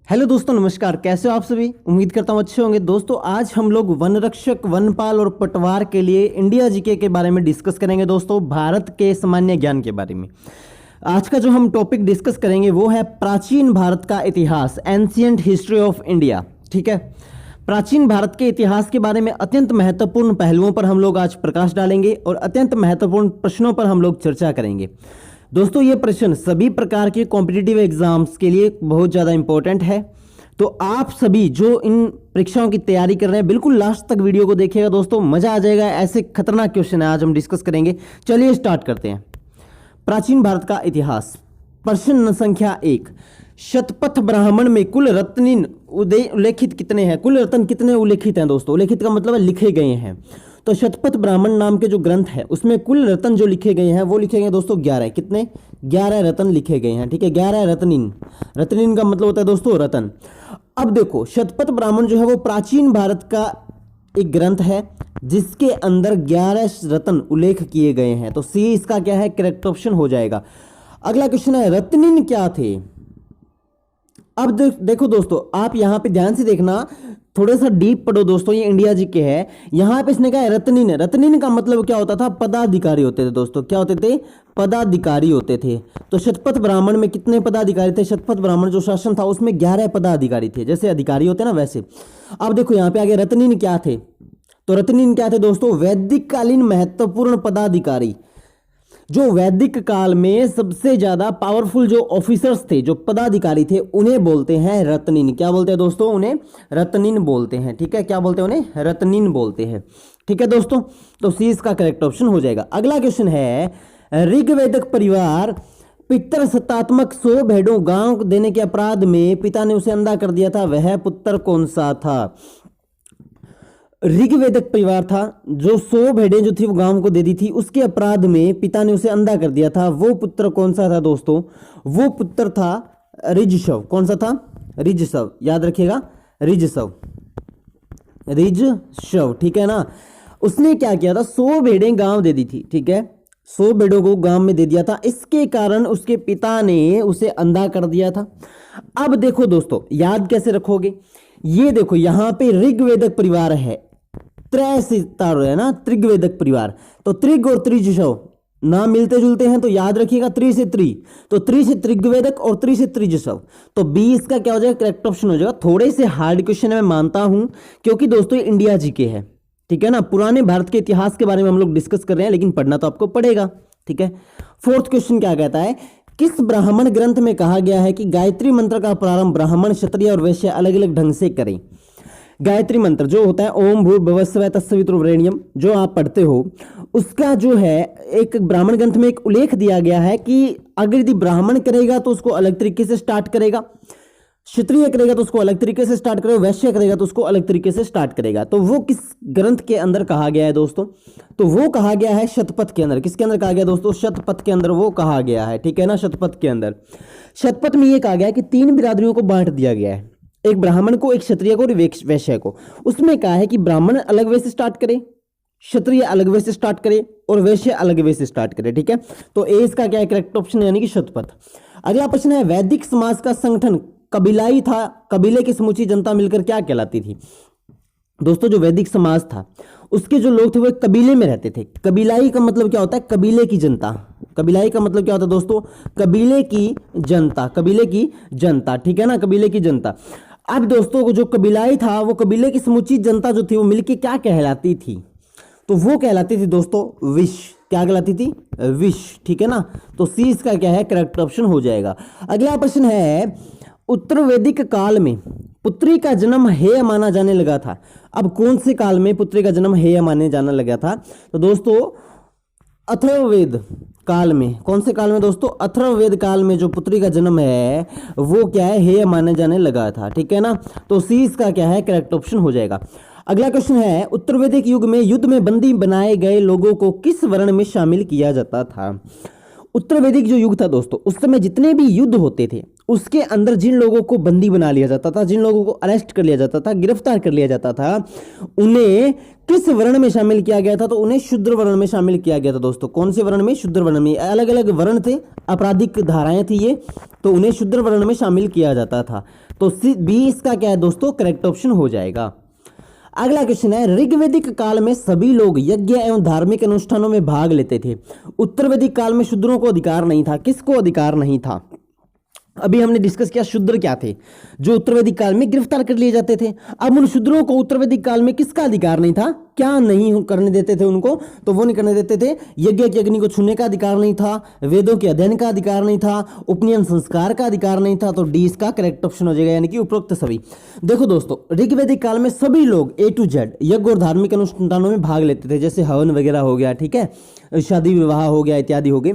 Hello दोस्तों, नमस्कार। कैसे हो आप सभी? उम्मीद करता हूँ अच्छे होंगे। दोस्तों, आज हम लोग वन रक्षक, वनपाल और पटवार के लिए इंडिया जीके के बारे में डिस्कस करेंगे। दोस्तों, भारत के सामान्य ज्ञान के बारे में आज का जो हम टॉपिक डिस्कस करेंगे वो है प्राचीन भारत का इतिहास, एंशिएंट हिस्ट्री ऑफ इंडिया। ठीक है, प्राचीन भारत के इतिहास के बारे में अत्यंत महत्वपूर्ण पहलुओं पर हम लोग आज प्रकाश डालेंगे और अत्यंत महत्वपूर्ण प्रश्नों पर हम लोग चर्चा करेंगे। दोस्तों, ये प्रश्न सभी प्रकार के कॉम्पिटिटिव एग्जाम्स के लिए बहुत ज़्यादा इंपॉर्टेंट है, तो आप सभी जो इन परीक्षाओं की तैयारी कर रहे हैं बिल्कुल लास्ट तक वीडियो को देखिएगा। दोस्तों, मजा आ जाएगा। ऐसे खतरनाक क्वेश्चन है आज हम डिस्कस करेंगे। चलिए स्टार्ट करते हैं। प्राचीन भारत का इतिहास, प्रश्न संख्या 1। शतपथ ब्राह्मण में कुल रत्न उल्लेखित कितने हैं? कुल रत्न कितने उल्लेखित हैं? दोस्तों, उल्लेखित का मतलब है लिखे गए हैं। तो शतपथ ब्राह्मण नाम के जो ग्रंथ है उसमें कुल रत्न जो लिखे गए हैं वो लिखे गए दोस्तों 11। कितने? 11 रत्न लिखे गए हैं। ठीक है, 11 रत्निन। रत्निन का मतलब होता है दोस्तों रत्न। अब देखो, शतपथ ब्राह्मण जो है वो प्राचीन भारत का एक ग्रंथ है जिसके अंदर 11 रत्न उल्लेख किए गए हैं। तो सी इसका क्या है? करेक्ट ऑप्शन हो जाएगा। अगला क्वेश्चन है, रत्निन क्या थे? अब देखो दोस्तों, आप यहां पे ध्यान से देखना, थोड़ा सा डीप पढ़ो दोस्तों। ये इंडिया जी के है। यहां पे इसने कहा है रत्निन। रत्निन का मतलब क्या होता था? पदाधिकारी होते थे दोस्तों। क्या होते थे? पदाधिकारी होते थे। तो शतपथ ब्राह्मण में कितने पदाधिकारी थे? शतपथ ब्राह्मण जो शासन था उसमें 11 पदाधिकारी थे। जैसे अधिकारी होते ना वैसे। अब देखो यहां पे आगे रत्निन क्या थे? तो रत्निन क्या थे दोस्तों? वैदिक कालीन महत्वपूर्ण पदाधिकारी, जो वैदिक काल में सबसे ज्यादा पावरफुल जो ऑफिसर्स थे, जो पदाधिकारी थे, उन्हें बोलते हैं रत्निन। क्या बोलते हैं दोस्तों? उन्हें रत्निन बोलते हैं। ठीक है, क्या बोलते हैं? उन्हें रत्निन बोलते हैं। ठीक है दोस्तों, तो सी इसका करेक्ट ऑप्शन हो जाएगा। अगला क्वेश्चन है, ऋग्वेदिक परिवार पितर सत्तात्मक 100 भेड़ों गांव देने के अपराध में पिता ने उसे अंधा कर दिया था, वह पुत्र कौन सा था? ऋग्वेदिक परिवार था जो 100 भेड़ें जो थी वो गांव को दे दी थी, उसके अपराध में पिता ने उसे अंधा कर दिया था। वो पुत्र कौन सा था दोस्तों? वो पुत्र था ऋजशव। कौन सा था? ऋजशव। याद रखिएगा, ऋजशव। ऋजशव, ठीक है ना। उसने क्या किया था? 100 भेड़ें गांव दे दी थी। ठीक है, 100 भेड़ों को गांव में दे दिया था। इसके कारण उसके पिता ने उसे अंधा कर दिया था। अब देखो दोस्तों, याद कैसे रखोगे? ये देखो, यहां पे ऋग्वेदिक परिवार है, त्रय सितारो है ना, त्रिग्वेदक परिवार। तो त्रिग और त्रिजशव नाम मिलते जुलते हैं, तो याद रखिएगा त्रि से त्रि, तो त्रि से त्रिग्वेदक और त्रि से त्रिजशव। तो बी इसका क्या हो जाएगा? करेक्ट ऑप्शन हो जाएगा। थोड़े से हार्ड क्वेश्चन है, मैं मानता हूं, क्योंकि दोस्तों ये इंडिया जीके है। ठीक है ना, पुराने भारत के इतिहास के बारे में हम लोग डिस्कस कर रहे हैं, लेकिन पढ़ना तो आपको पड़ेगा। ठीक है, फोर्थ क्वेश्चन क्या कहता है? किस ब्राह्मण ग्रंथ में कहा गया है कि गायत्री मंत्र का प्रारंभ ब्राह्मण, क्षत्रिय और वैश्य अलग अलग ढंग से करें? गायत्री मंत्र जो होता है ओम भूर्भुवः स्वः तत्सवितुर्वरेण्यम, जो आप पढ़ते हो, उसका जो है एक ब्राह्मण ग्रंथ में एक उल्लेख दिया गया है कि अगर यदि ब्राह्मण करेगा तो उसको अलग तरीके से स्टार्ट करेगा, क्षत्रिय करेगा तो उसको अलग तरीके से स्टार्ट करेगा, वैश्य करेगा तो उसको अलग तरीके से स्टार्ट करेगा। तो वो किस ग्रंथ के अंदर कहा गया है दोस्तों? तो वो कहा गया है शतपथ के अंदर। किसके अंदर कहा गया दोस्तों? शतपथ के अंदर वो कहा गया है। ठीक है ना, शतपथ के अंदर। शतपथ में ये कहा गया है कि 3 बिरादरियों को बांट दिया गया है, एक ब्राह्मण को, एक क्षत्रिय को और वैश्य को। उसमें कहा है कि ब्राह्मण अलग वे से स्टार्ट करे, क्षत्रिय अलग वे से स्टार्ट करे और वैश्य अलग वे से स्टार्ट करे। ठीक है, तो ए इसका क्या है? करेक्ट ऑप्शन, यानी कि शतपथ। अगला प्रश्न है, वैदिक समाज का संगठन कबीलाई था, कबीले की समूची जनता मिलकर क्या कहलाती थी? दोस्तों, जो वैदिक समाज था उसके जो लोग थे वो एक कबीले में रहते थे। कबीलाई का मतलब क्या होता है? कबीले की जनता। कबीलाई का मतलब क्या होता है दोस्तों? कबीले की जनता। कबीले की जनता, ठीक है ना, कबीले की जनता। अब दोस्तों, जो कबीलाई था वो कबीले की समूची जनता जो थी वो मिलके क्या कहलाती थी? तो वो कहलाती थी दोस्तों विश। क्या कहलाती थी? विश। ठीक है ना, तो सी इसका क्या है? करेक्ट ऑप्शन हो जाएगा। अगला प्रश्न है, उत्तर वैदिक काल में पुत्री का जन्म हेय माना जाने लगा था। अब कौन से काल में पुत्री का जन्म हेय माने जाने लगा था? तो दोस्तों अथर्ववेद काल में। कौन से काल में दोस्तों? अथर्ववेद काल में जो पुत्री का जन्म है वो क्या है? हेय माने जाने लगा था। ठीक है ना, तो सी इसका क्या है? करेक्ट ऑप्शन हो जाएगा। अगला क्वेश्चन है, उत्तर वैदिक युग में युद्ध में बंदी बनाए गए लोगों को किस वर्ण में शामिल किया जाता था? उत्तर वैदिक जो युग था दोस्तों, उस समय जितने भी युद्ध होते थे उसके अंदर जिन लोगों को बंदी बना लिया जाता था, जिन लोगों को अरेस्ट कर लिया जाता था, गिरफ्तार कर लिया जाता था, उन्हें किस वर्ण में शामिल किया गया था? तो उन्हें शूद्र वर्ण में शामिल किया गया था दोस्तों। कौन से वर्ण में? शूद्र वर्ण में। अलग अलग वर्ण थे, आपराधिक धाराएं थी ये, तो उन्हें शूद्र वर्ण में शामिल किया जाता था। तो बी इसका क्या है दोस्तों? करेक्ट ऑप्शन हो जाएगा। अगला क्वेश्चन है, ऋग्वैदिक काल में सभी लोग यज्ञ एवं धार्मिक अनुष्ठानों में भाग लेते थे। उत्तर वैदिक काल में शूद्रों को अधिकार नहीं था। किसको अधिकार नहीं था? अभी हमने डिस्कस किया शूद्र क्या थे, जो उत्तर वैदिक काल में गिरफ्तार कर लिए जाते थे। अब उन शूद्रों को उत्तर वैदिक काल में किसका अधिकार नहीं था? क्या नहीं करने देते थे उनको? तो वो नहीं करने देते थे, यज्ञ की अग्नि को छूने का अधिकार नहीं था, वेदों के अध्ययन का अधिकार नहीं था, उपनयन संस्कार का अधिकार नहीं था। तो डी इसका करेक्ट ऑप्शन हो जाएगा, यानी कि उपरोक्त सभी। देखो दोस्तों, ऋग्वैदिक काल में सभी लोग A to Z यज्ञ और धार्मिक अनुष्ठानों में भाग लेते थे, जैसे हवन वगैरह हो गया, ठीक है, शादी विवाह हो गया, इत्यादि हो गए।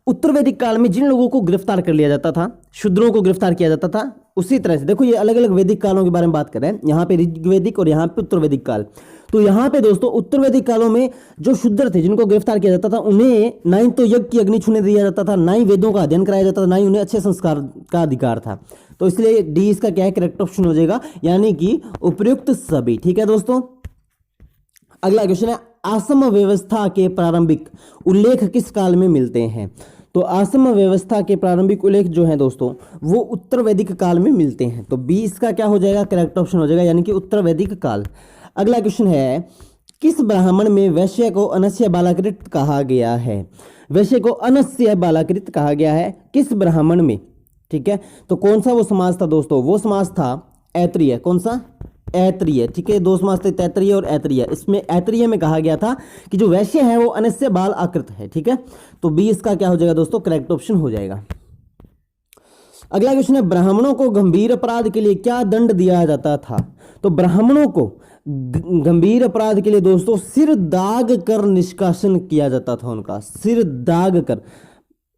उत्तर वैदिक काल में जिन लोगों को गिरफ्तार कर लिया जाता था, शूद्रों को गिरफ्तार किया जाता था, उसी तरह से देखो ये अलग अलग वैदिक कालों के बारे में बात कर रहे हैं, यहाँ पे ऋग्वैदिक और यहाँ पे उत्तर वैदिक काल। तो यहाँ पे दोस्तों उत्तर वैदिक कालों में जो शूद्र थे, जिनको गिरफ्तार किया जाता था, उन्हें ना ही तो यज्ञ की अग्नि छूने दिया जाता था, ना ही वेदों का अध्ययन कराया जाता था, ना ही उन्हें अच्छे संस्कार का अधिकार था। तो इसलिए डी इसका क्या है? करेक्ट ऑप्शन हो जाएगा, यानी कि उपयुक्त सभी। ठीक है दोस्तों। अगला क्वेश्चन है, आश्रम व्यवस्था के प्रारंभिक उल्लेख किस काल में मिलते हैं? तो आश्रम व्यवस्था के प्रारंभिक उल्लेख जो है दोस्तों, वो उत्तर वैदिक काल में मिलते हैं। तो बी इसका क्या हो जाएगा? करेक्ट ऑप्शन हो जाएगा, यानी कि उत्तर वैदिक काल। अगला क्वेश्चन है, किस ब्राह्मण में वैश्य को अनस्य बालाकृत कहा गया है? वैश्य को अनस्य बालाकृत कहा गया है किस ब्राह्मण में? ठीक है, तो कौन सा वो समाज था दोस्तों? वो समाज था ऐत्रीय। कौन सा? ऐत्रीय। ठीक है, दो समाज थे, तैत्रीय और ऐत्रीय। इसमें ऐत्रीय में कहा गया था कि जो वैश्य है वो अनस्य बाल आकृत है। ठीक है, तो बी इसका क्या हो जाएगा दोस्तों? करेक्ट ऑप्शन हो जाएगा। अगला क्वेश्चन है, ब्राह्मणों को गंभीर अपराध के लिए क्या दंड दिया जाता था? तो ब्राह्मणों को गंभीर अपराध के लिए दोस्तों सिर दाग कर निष्कासन किया जाता था। उनका सिर दाग कर,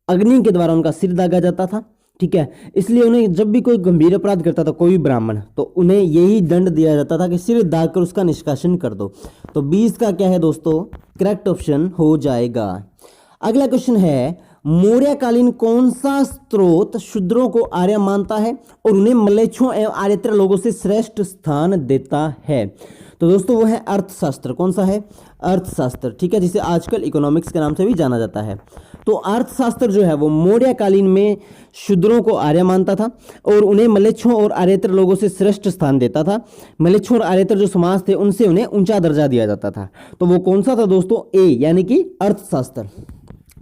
अग्नि के द्वारा उनका सिर दागा जाता था। ठीक है, इसलिए उन्हें जब भी कोई गंभीर अपराध करता था कोई ब्राह्मण, तो उन्हें यही दंड दिया जाता था कि सिर दाग कर उसका निष्कासन कर दो। तो 20 का क्या है दोस्तों? करेक्ट ऑप्शन हो जाएगा। अगला क्वेश्चन है, मौर्यकालीन कौन सा स्रोत शूद्रों को आर्य मानता है और उन्हें म्लेच्छों एवं आर्येतर लोगों से श्रेष्ठ स्थान देता है? तो दोस्तों वो है अर्थशास्त्र। कौन सा है? अर्थशास्त्र। ठीक है, जिसे आजकल इकोनॉमिक्स के नाम से भी जाना जाता है। तो अर्थशास्त्र जो है वो मौर्यकालीन में शूद्रों को आर्य मानता था और उन्हें म्लेच्छों और आर्येतर लोगों से श्रेष्ठ स्थान देता था। म्लेच्छों और आर्येतर जो समाज थे उनसे उन्हें ऊंचा दर्जा दिया जाता था। तो वो कौन सा था दोस्तों? ए, यानी कि अर्थशास्त्र।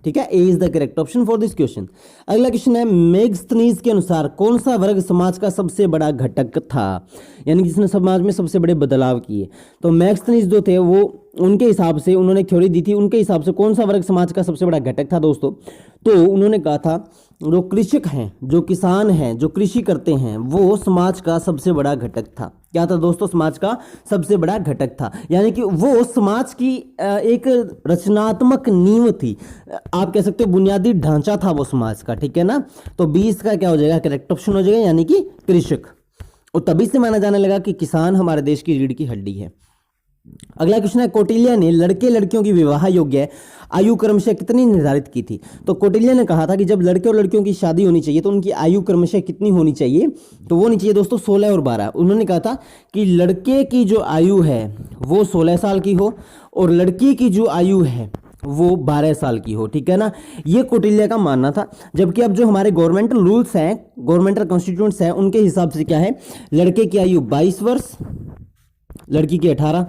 ठीक है, A is the correct option for this question. अगला क्वेश्चन है, मेगस्थनीज के अनुसार कौन सा वर्ग समाज का सबसे बड़ा घटक था, यानी जिसने समाज में सबसे बड़े बदलाव किए? तो मेगस्थनीज जो थे वो उनके हिसाब से उन्होंने थ्योरी दी थी, उनके हिसाब से कौन सा वर्ग समाज का सबसे बड़ा घटक था दोस्तों? तो उन्होंने कहा था जो कृषक हैं, जो किसान हैं, जो कृषि करते हैं, वो समाज का सबसे बड़ा घटक था। क्या था दोस्तों? समाज का सबसे बड़ा घटक था, यानी कि वो समाज की एक रचनात्मक नींव थी, आप कह सकते हो बुनियादी ढांचा था वो समाज का। ठीक है ना, तो 20 का क्या हो जाएगा? करेक्ट ऑप्शन हो जाएगा, यानी कि कृषक। और तभी से माना जाने लगा कि किसान हमारे देश की रीढ़ की हड्डी है। अगला क्वेश्चन है, कौटिल्य ने लड़के लड़कियों की विवाह योग्य आयु क्रमशः कितनी निर्धारित की थी? तो कौटिल्य ने कहा था कि जब लड़के और लड़कियों की शादी होनी चाहिए तो उनकी आयु क्रमशः कितनी होनी चाहिए? तो वो होनी चाहिए दोस्तों 16 और 12। उन्होंने कहा था कि लड़के की जो आयु है वो 16 साल की हो और लड़की की जो आयु है वो 12 साल की हो। ठीक है ना, ये कौटिल्य का मानना था। जबकि अब जो हमारे गवर्नमेंटल रूल्स हैं, गवर्नमेंटल कॉन्स्टिट्यूशंस हैं, उनके हिसाब से क्या है, लड़के की आयु 22 वर्ष, लड़की की 18।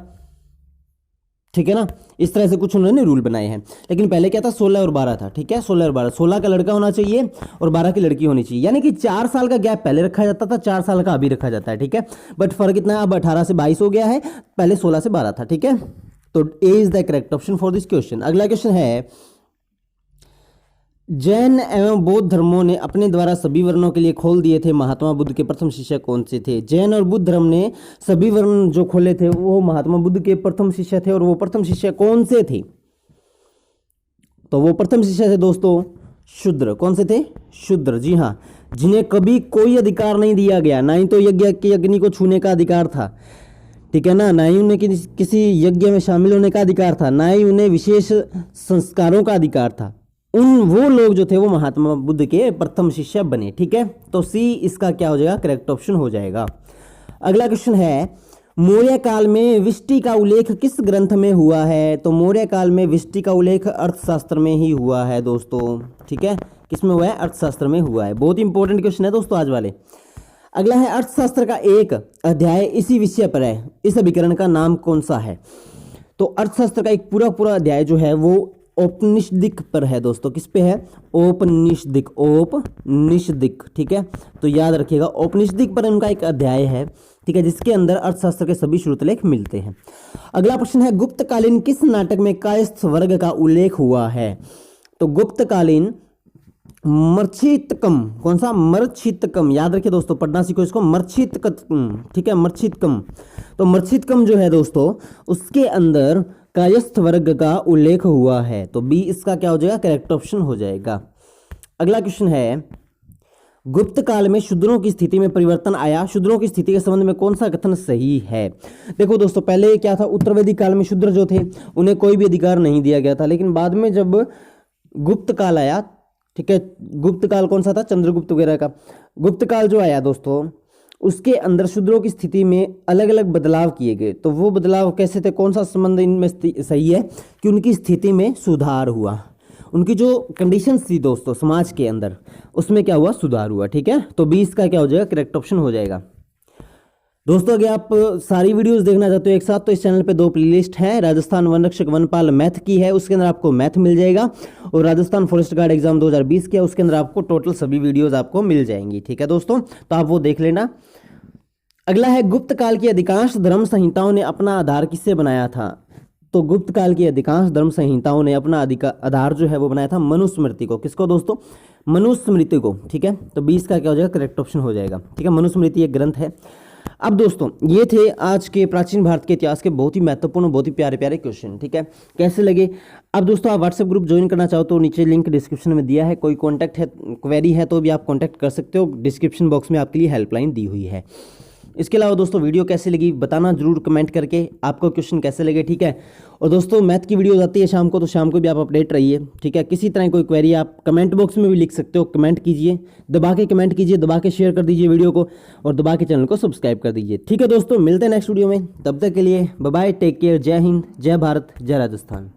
ठीक है ना, इस तरह से कुछ उन्होंने रूल बनाए हैं। लेकिन पहले क्या था? 16 और 12 था। ठीक है, 16 और 12, 16 का लड़का होना चाहिए और 12 की लड़की होनी चाहिए, यानी कि 4 साल का गैप पहले रखा जाता था, 4 साल का अभी रखा जाता है। ठीक है, बट फर्क इतना है, अब 18 से 22 हो गया है, पहले 16 से 12 था। ठीक है, तो A is the correct option for this question. अगला क्वेश्चन है, जैन एवं बौद्ध धर्मों ने अपने द्वारा सभी वर्णों के लिए खोल दिए थे महात्मा बुद्ध के प्रथम शिष्य कौन से थे? जैन और बुद्ध धर्म ने सभी वर्ण जो खोले थे वो महात्मा बुद्ध के प्रथम शिष्य थे। और वो प्रथम शिष्य कौन से थे? तो वो प्रथम शिष्य थे दोस्तों शूद्र। कौन से थे? शूद्र। जी हाँ, जिन्हें कभी कोई अधिकार नहीं दिया गया, ना ही तो यज्ञ की अग्नि को छूने का अधिकार था, ठीक है ना, ना ही उन्हें किसी यज्ञ में शामिल होने का अधिकार था, ना ही उन्हें विशेष संस्कारों का अधिकार था। वो लोग जो थे वो महात्मा बुद्ध के प्रथम शिष्य बने। ठीक है, तो सी इसका क्या हो जाएगा, करेक्ट ऑप्शन हो जाएगा। अगला क्वेश्चन है, मौर्य काल में विष्टि का उल्लेख किस ग्रंथ में हुआ है? तो मौर्य काल में विष्टि का उल्लेख अर्थशास्त्र में ही हुआ है दोस्तों। ठीक है, किसमें हुआ है? अर्थशास्त्र में हुआ है। बहुत इंपॉर्टेंट क्वेश्चन है दोस्तों आज वाले। अगला है, अर्थशास्त्र का एक अध्याय इसी विषय पर है, इस अभिकरण का नाम कौन सा है? तो अर्थशास्त्र का एक पूरा अध्याय जो है वो औपनिषदिक पर है दोस्तों। किस पे है? औपनिषदिक, औपनिषदिक। ठीक है, तो याद रखिएगा औपनिषदिक पर उनका एक अध्याय है। ठीक है, जिसके अंदर अर्थशास्त्र के सभी श्रुतलेख मिलते हैं। अगला प्रश्न है, गुप्तकालीन किस नाटक में कायस्थ वर्ग का उल्लेख हुआ है? तो गुप्तकालीन मर्छितकम, कौन सा? मर्छितकम। याद रखिए दोस्तों, पढ़ना सीखो इसको, मर्छितकम। ठीक है, मर्छितकम। तो मर्छितकम जो है दोस्तों, उसके अंदर कायस्थ वर्ग का उल्लेख हुआ है। तो बी इसका क्या हो जाएगा, करेक्ट ऑप्शन हो जाएगा। अगला क्वेश्चन है, गुप्त काल में शूद्रों की स्थिति में परिवर्तन आया, शूद्रों की स्थिति के संबंध में कौन सा कथन सही है? देखो दोस्तों, पहले क्या था, उत्तरवैदिक काल में शूद्र जो थे उन्हें कोई भी अधिकार नहीं दिया गया था, लेकिन बाद में जब गुप्त काल आया, ठीक है, गुप्त काल कौन सा था? चंद्रगुप्त वगैरह का गुप्त काल जो आया दोस्तों, उसके अंदर शूद्रों की स्थिति में अलग अलग बदलाव किए गए। तो वो बदलाव कैसे थे, कौन सा संबंध इनमें सही है कि उनकी स्थिति में सुधार हुआ, उनकी जो कंडीशंस थी दोस्तों समाज के अंदर, उसमें क्या हुआ, सुधार हुआ। ठीक है, तो 20 का क्या हो जाएगा, करेक्ट ऑप्शन हो जाएगा। दोस्तों अगर आप सारी वीडियोस देखना चाहते हो एक साथ, तो इस चैनल पे 2 प्लेलिस्ट है। राजस्थान वन रक्षक वनपाल मैथ की है, उसके अंदर आपको मैथ मिल जाएगा, और राजस्थान फॉरेस्ट गार्ड एग्जाम 2020 की है, उसके अंदर आपको टोटल सभी वीडियोस आपको मिल जाएंगी। ठीक है दोस्तों, तो आप वो देख लेना। अगला है, गुप्त काल की अधिकांश धर्म संहिताओं ने अपना आधार किससे बनाया था? तो गुप्त काल की अधिकांश धर्म संहिताओं ने अपना आधार जो है वो बनाया था मनुस्मृति को। किसको दोस्तों? मनुस्मृति को। ठीक है, तो 20 का क्या हो जाएगा, करेक्ट ऑप्शन हो जाएगा। ठीक है, मनुस्मृति एक ग्रंथ है। अब दोस्तों ये थे आज के प्राचीन भारत के इतिहास के बहुत ही महत्वपूर्ण, बहुत ही प्यारे प्यारे क्वेश्चन। ठीक है, कैसे लगे? अब दोस्तों आप व्हाट्सएप ग्रुप ज्वाइन करना चाहो तो नीचे लिंक डिस्क्रिप्शन में दिया है, कोई कॉन्टैक्ट है, क्वेरी है तो भी आप कॉन्टैक्ट कर सकते हो, डिस्क्रिप्शन बॉक्स में आपके लिए हेल्पलाइन दी हुई है। इसके अलावा दोस्तों वीडियो कैसे लगी बताना जरूर कमेंट करके, आपको क्वेश्चन कैसे लगे। ठीक है, और दोस्तों मैथ की वीडियो आती है शाम को, तो शाम को भी आप अपडेट रहिए। ठीक है, किसी तरह कोई क्वेरी आप कमेंट बॉक्स में भी लिख सकते हो, कमेंट कीजिए, दबा के कमेंट कीजिए, दबा के शेयर कर दीजिए वीडियो को, और दबा के चैनल को सब्सक्राइब कर दीजिए। ठीक है दोस्तों, मिलते हैं नेक्स्ट वीडियो में, तब तक के लिए बाय बाय, टेक केयर, जय हिंद, जय भारत, जय राजस्थान।